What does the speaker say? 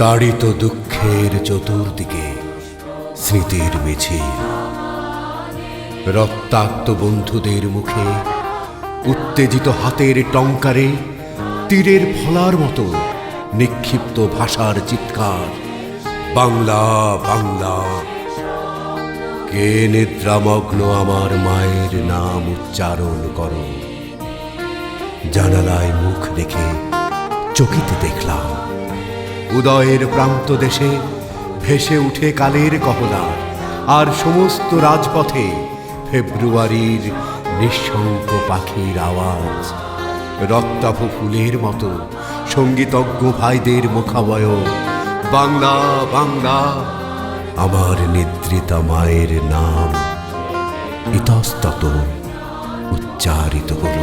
তাড়িত দুঃখের চতুর্দিকে স্মৃতির মিছিল, রক্তাক্ত বন্ধুদের মুখে উত্তেজিত হাতের টঙ্কারে তীরের ফলার মতো নিক্ষিপ্ত ভাষার চিৎকার, বাংলা বাংলা। কে নিদ্রামগ্ন আমার মায়ের নাম উচ্চারণ করো। জানালায় মুখ রেখে চকিতে দেখলাম উদয়ের প্রান্ত দেশে ভেসে উঠে কালের কহলার, আর সমস্ত রাজপথে ফেব্রুয়ারির নিঃশঙ্ক পাখির আওয়াজ। রক্তাভ ফুলের মতো সঙ্গীতজ্ঞ ভাইদের মুখাবয়ব, বাংলা বাংলা। আমার নিদ্রিতা মায়ের নাম ইতস্তত উচ্চারিত হল।